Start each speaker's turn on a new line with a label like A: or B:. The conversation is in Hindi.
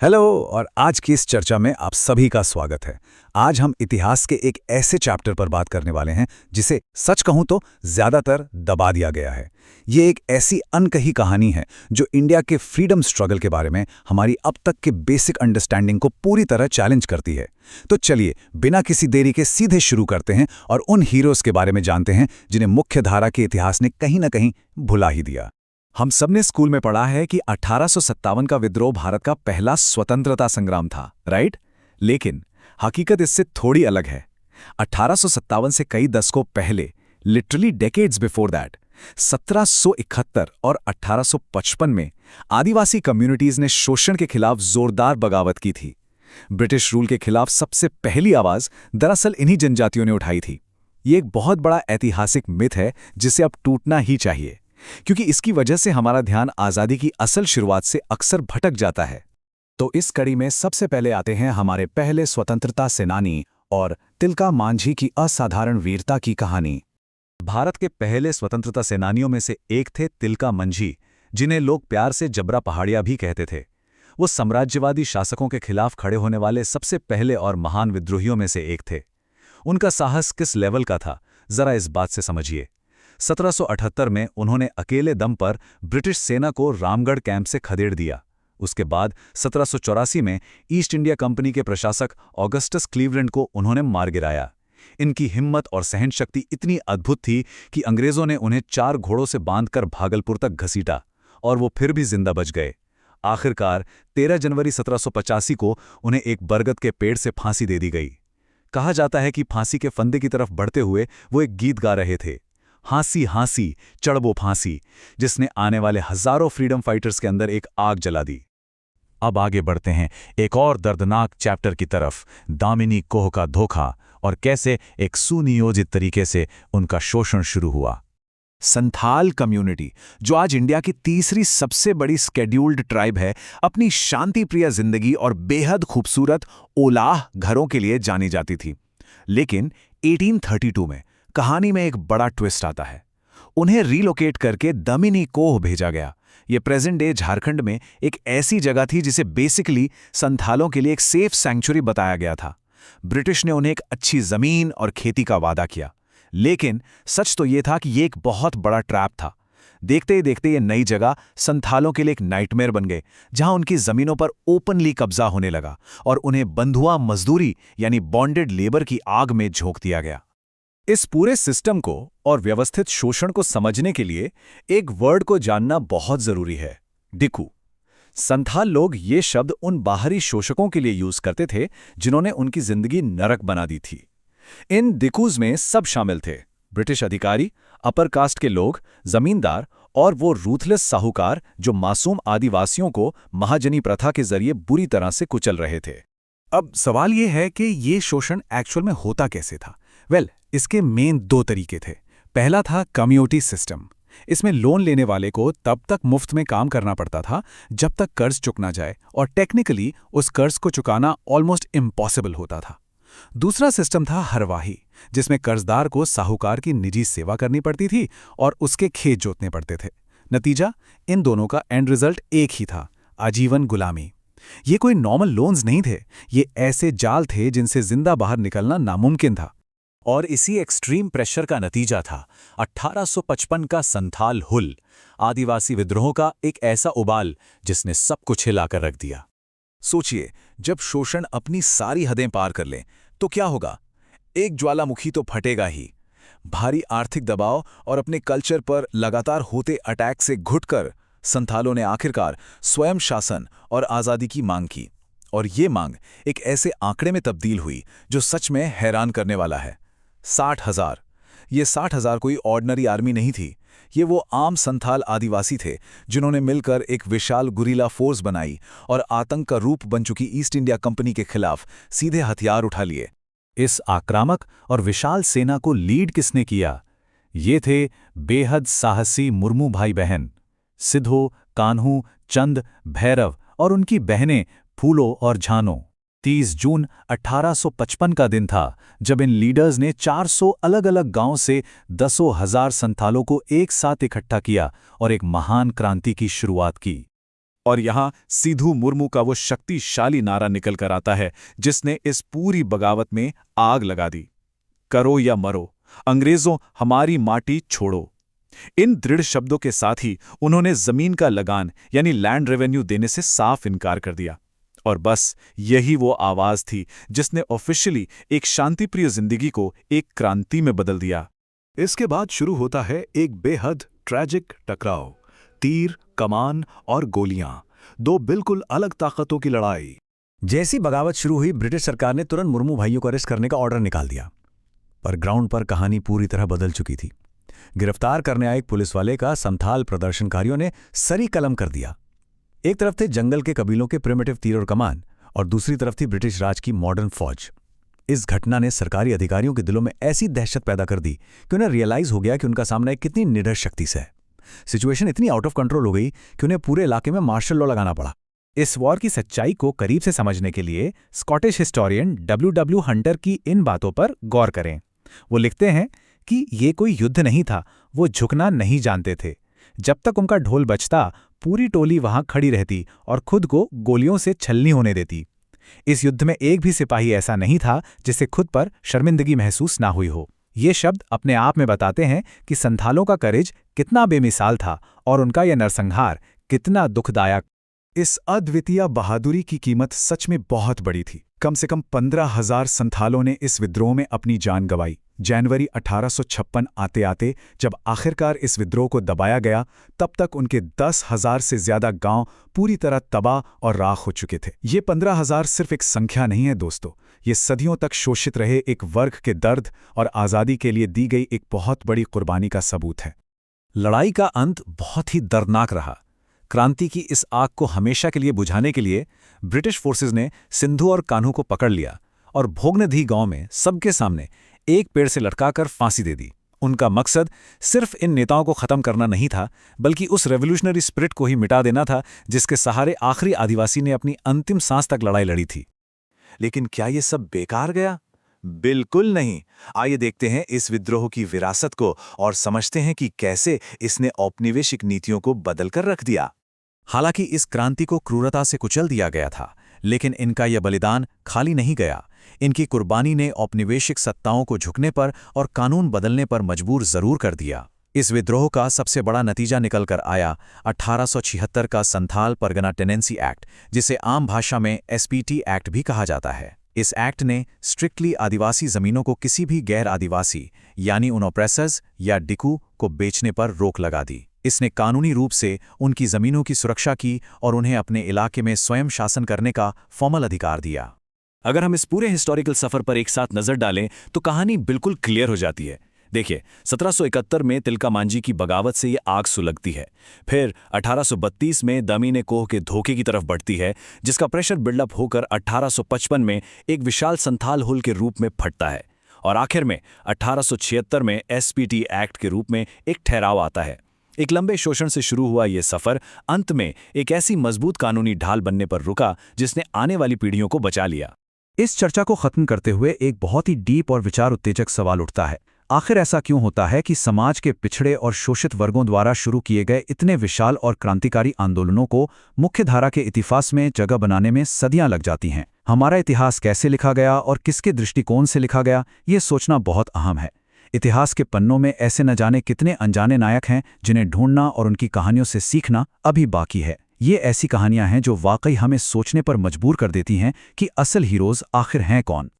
A: हेलो। और आज की इस चर्चा में आप सभी का स्वागत है। आज हम इतिहास के एक ऐसे चैप्टर पर बात करने वाले हैं जिसे सच कहूं तो ज्यादातर दबा दिया गया है। ये एक ऐसी अनकही कहानी है जो इंडिया के फ्रीडम स्ट्रगल के बारे में हमारी अब तक के बेसिक अंडरस्टैंडिंग को पूरी तरह चैलेंज करती है। तो चलिए बिना किसी देरी के सीधे शुरू करते हैं और उन हीरोज के बारे में जानते हैं जिन्हें मुख्य धारा के इतिहास ने कहीं ना कहीं भुला ही दिया। हम सबने स्कूल में पढ़ा है कि 1857 का विद्रोह भारत का पहला स्वतंत्रता संग्राम था, राइट? लेकिन हकीकत इससे थोड़ी अलग है। 1857 से कई दशकों पहले, लिटरली डेकेड्स बिफोर दैट, 1771 और 1855 में आदिवासी कम्युनिटीज ने शोषण के खिलाफ जोरदार बगावत की थी। ब्रिटिश रूल के खिलाफ सबसे पहली आवाज दरअसल इन्हीं जनजातियों ने उठाई थी। ये एक बहुत बड़ा ऐतिहासिक मिथ है जिसे अब टूटना ही चाहिए, क्योंकि इसकी वजह से हमारा ध्यान आज़ादी की असल शुरुआत से अक्सर भटक जाता है। तो इस कड़ी में सबसे पहले आते हैं हमारे पहले स्वतंत्रता सेनानी और तिलका मांझी की असाधारण वीरता की कहानी। भारत के पहले स्वतंत्रता सेनानियों में से एक थे तिलका मंझी, जिन्हें लोग प्यार से जबरा पहाड़िया भी कहते थे। वो साम्राज्यवादी शासकों के खिलाफ खड़े होने वाले सबसे पहले और महान विद्रोहियों में से एक थे। उनका साहस किस लेवल का था, जरा इस बात से समझिए। 1778 में उन्होंने अकेले दम पर ब्रिटिश सेना को रामगढ़ कैंप से खदेड़ दिया। उसके बाद 1784 में ईस्ट इंडिया कंपनी के प्रशासक ऑगस्टस क्लीवलैंड को उन्होंने मार गिराया। इनकी हिम्मत और सहनशक्ति इतनी अद्भुत थी कि अंग्रेजों ने उन्हें 4 घोड़ों से बांधकर भागलपुर तक घसीटा, और वो फिर भी जिंदा बच गए। आखिरकार 13 जनवरी 1785 को उन्हें एक बरगद के पेड़ से फांसी दे दी गई। कहा जाता है कि फांसी के फंदे की तरफ बढ़ते हुए वो एक गीत गा रहे थे, हाँसी हाँसी चढ़बो फांसी, जिसने आने वाले हजारों फ्रीडम फाइटर्स के अंदर एक आग जला दी। अब आगे बढ़ते हैं एक और दर्दनाक चैप्टर की तरफ, दामिनी कोह का धोखा और कैसे एक सुनियोजित तरीके से उनका शोषण शुरू हुआ। संथाल कम्युनिटी, जो आज इंडिया की तीसरी सबसे बड़ी स्केड्यूल्ड ट्राइब है, अपनी शांतिप्रिय जिंदगी और बेहद खूबसूरत ओलाह घरों के लिए जानी जाती थी। लेकिन 1832 में कहानी में एक बड़ा ट्विस्ट आता है। उन्हें रीलोकेट करके दामिनी कोह भेजा गया। ये प्रेजेंट डे झारखंड में एक ऐसी जगह थी जिसे बेसिकली संथालों के लिए एक सेफ सैंक्चुरी बताया गया था। ब्रिटिश ने उन्हें एक अच्छी जमीन और खेती का वादा किया, लेकिन सच तो ये था कि ये एक बहुत बड़ा ट्रैप था। देखते ही देखते ये नई जगह संथालों के लिए एक नाइटमेयर बन गए, जहां उनकी जमीनों पर ओपनली कब्जा होने लगा और उन्हें बंधुआ मजदूरी यानी बॉन्डेड लेबर की आग में झोंक दिया गया। इस पूरे सिस्टम को और व्यवस्थित शोषण को समझने के लिए एक वर्ड को जानना बहुत जरूरी है, दिकू। संथाल लोग ये शब्द उन बाहरी शोषकों के लिए यूज करते थे जिन्होंने उनकी जिंदगी नरक बना दी थी। इन दिकूज में सब शामिल थे, ब्रिटिश अधिकारी, अपर कास्ट के लोग, जमींदार और वो रूथलेस साहूकार जो मासूम आदिवासियों को महाजनी प्रथा के जरिए बुरी तरह से कुचल रहे थे। अब सवाल ये है कि ये शोषण एक्चुअल में होता कैसे था? इसके मेन 2 तरीके थे। पहला था कम्युनिटी सिस्टम। इसमें लोन लेने वाले को तब तक मुफ्त में काम करना पड़ता था जब तक कर्ज चुक ना जाए, और टेक्निकली उस कर्ज को चुकाना ऑलमोस्ट इम्पॉसिबल होता था। दूसरा सिस्टम था हरवाही, जिसमें कर्जदार को साहूकार की निजी सेवा करनी पड़ती थी और उसके खेत जोतने पड़ते थे। नतीजा, इन दोनों का एंड रिजल्ट एक ही था, आजीवन गुलामी। ये कोई नॉर्मल लोन्स नहीं थे, ये ऐसे जाल थे जिनसे जिंदा बाहर निकलना नामुमकिन था। और इसी एक्सट्रीम प्रेशर का नतीजा था 1855 का संथाल हुल, आदिवासी विद्रोह का एक ऐसा उबाल जिसने सब कुछ हिलाकर रख दिया। सोचिए, जब शोषण अपनी सारी हदें पार कर ले तो क्या होगा? एक ज्वालामुखी तो फटेगा ही। भारी आर्थिक दबाव और अपने कल्चर पर लगातार होते अटैक से घुटकर संथालों ने आखिरकार स्वयं शासन और आज़ादी की मांग की। और ये मांग एक ऐसे आंकड़े में तब्दील हुई जो सच में हैरान करने वाला है। 60,000। ये 60,000 कोई ऑर्डिनरी आर्मी नहीं थी। ये वो आम संथाल आदिवासी थे जिन्होंने मिलकर एक विशाल गुरिल्ला फोर्स बनाई और आतंक का रूप बन चुकी ईस्ट इंडिया कंपनी के खिलाफ सीधे हथियार उठा लिए। इस आक्रामक और विशाल सेना को लीड किसने किया? ये थे बेहद साहसी मुर्मू भाई बहन, सिद्धो, कान्हू, चंद, भैरव और उनकी बहनें फूलो और झानो। 30 जून 1855 का दिन था जब इन लीडर्स ने 400 अलग अलग गांवों से दसों हजार संथालों को एक साथ इकट्ठा किया और एक महान क्रांति की शुरुआत की।
B: और यहाँ सिद्धू मुर्मू का वो शक्तिशाली नारा निकल कर आता है जिसने इस पूरी बगावत में आग लगा दी। करो या मरो, अंग्रेजों हमारी माटी छोड़ो। इन दृढ़ शब्दों के साथ ही उन्होंने जमीन का लगान यानी लैंड रेवेन्यू देने से साफ इनकार कर दिया। और बस यही वो आवाज थी जिसने ऑफिशियली एक शांतिप्रिय जिंदगी को एक क्रांति में बदल दिया।
C: इसके बाद शुरू होता है एक बेहद ट्रैजिक टकराव। तीर, कमान और गोलियां, दो बिल्कुल अलग ताकतों की लड़ाई।
A: जैसी बगावत शुरू हुई, ब्रिटिश सरकार ने तुरंत मुर्मू भाइयों को अरेस्ट करने का ऑर्डर निकाल दिया। पर ग्राउंड पर कहानी पूरी तरह बदल चुकी थी। गिरफ्तार करने आए एक पुलिस वाले का संथाल प्रदर्शनकारियों ने सरी कलम कर दिया। एक तरफ थे जंगल के कबीलों के प्रिमिटिव तीर और कमान, और दूसरी तरफ थी ब्रिटिश राज की मॉडर्न फौज। इस घटना ने सरकारी अधिकारियों के दिलों में ऐसी दहशत पैदा कर दी कि उन्हें रियलाइज हो गया कि उनका सामना एक कितनी निडर शक्ति से है। सिचुएशन इतनी आउट ऑफ कंट्रोल हो गई कि उन्हें पूरे इलाके में मार्शल लॉ लगाना पड़ा।
B: इस वॉर की सच्चाई को करीब से समझने के लिए स्कॉटिश हिस्टोरियन W.W. हंटर की इन बातों पर गौर करें। वो लिखते हैं कि ये कोई युद्ध नहीं था, वो झुकना नहीं जानते थे। जब तक उनका ढोल बजता, पूरी टोली वहां खड़ी रहती और खुद को गोलियों से छलनी होने देती। इस युद्ध में एक भी सिपाही ऐसा नहीं था जिसे खुद पर शर्मिंदगी महसूस ना हुई हो। ये शब्द अपने आप में बताते हैं कि संथालों का करेज कितना बेमिसाल था और उनका यह नरसंहार कितना दुखदायक।
C: इस अद्वितीय बहादुरी की कीमत सच में बहुत बड़ी थी। कम से कम 15,000 संथालों ने इस विद्रोह में अपनी जान गंवाई। जनवरी 1856 आते आते जब आखिरकार इस विद्रोह को दबाया गया, तब तक उनके 10,000 से ज्यादा गांव पूरी तरह तबाह और राख हो चुके थे। ये 15,000 सिर्फ एक संख्या नहीं है दोस्तों, ये सदियों तक शोषित रहे एक वर्ग के दर्द और आज़ादी के लिए दी गई एक बहुत बड़ी कुर्बानी का सबूत है।
A: लड़ाई का अंत बहुत ही दर्दनाक रहा। क्रांति की इस आग को हमेशा के लिए बुझाने के लिए ब्रिटिश फोर्सेस ने सिंधु और कान्हू को पकड़ लिया और भोगनदी गांव में सबके सामने एक पेड़ से लटकाकर फांसी दे दी। उनका मकसद सिर्फ इन नेताओं को खत्म करना नहीं था, बल्कि उस रेवोल्यूशनरी स्पिरिट को ही मिटा देना था जिसके सहारे आखिरी आदिवासी ने अपनी अंतिम सांस तक लड़ाई लड़ी थी। लेकिन क्या ये सब बेकार गया? बिल्कुल नहीं। आइए देखते हैं इस विद्रोह की विरासत को और समझते हैं कि कैसे इसने औपनिवेशिक नीतियों को बदल कर रख दिया। हालांकि इस क्रांति को क्रूरता से कुचल दिया गया था, लेकिन इनका यह बलिदान खाली नहीं गया। इनकी कुर्बानी ने औपनिवेशिक सत्ताओं को झुकने पर और कानून बदलने पर मजबूर जरूर कर दिया। इस विद्रोह का सबसे बड़ा नतीजा निकलकर आया 1876 का संथाल परगना टेनेंसी एक्ट, जिसे आम भाषा में SPT एक्ट भी कहा जाता है। इस एक्ट ने स्ट्रिक्टली आदिवासी जमीनों को किसी भी गैर आदिवासी यानी उन ऑप्रेसर्स या डिकू को बेचने पर रोक लगा दी। इसने कानूनी रूप से उनकी जमीनों की सुरक्षा की और उन्हें अपने इलाके में स्वयं शासन करने का फॉर्मल अधिकार दिया।
B: अगर हम इस पूरे हिस्टोरिकल सफर पर एक साथ नजर डालें तो कहानी बिल्कुल क्लियर हो जाती है। देखिए, 1771 में तिलका मांझी की बगावत से ये आग सुलगती है। फिर 1832 में दामिनी कोह के धोखे की तरफ बढ़ती है, जिसका प्रेशर बिल्डअप होकर 1855 में एक विशाल संथाल हुल के रूप में फटता है। और आखिर में 1876 में SPT एक्ट के रूप में एक ठहराव आता है। एक लंबे शोषण से शुरू हुआ ये सफर अंत में एक ऐसी मजबूत कानूनी ढाल बनने पर रुका जिसने आने वाली पीढ़ियों को बचा लिया।
A: इस चर्चा को खत्म करते हुए एक बहुत ही डीप और विचार उत्तेजक सवाल उठता है। आखिर ऐसा क्यों होता है कि समाज के पिछड़े और शोषित वर्गों द्वारा शुरू किए गए इतने विशाल और क्रांतिकारी आंदोलनों को मुख्यधारा के इतिहास में जगह बनाने में सदियां लग जाती हैं? हमारा इतिहास कैसे लिखा गया और किसके दृष्टिकोण से लिखा गया, ये सोचना बहुत अहम है। इतिहास के पन्नों में ऐसे न जाने कितने अनजाने नायक हैं जिन्हें ढूंढना और उनकी कहानियों से सीखना अभी बाकी है। ये ऐसी कहानियां हैं जो वाकई हमें सोचने पर मजबूर कर देती हैं कि असल हीरोज आखिर हैं कौन।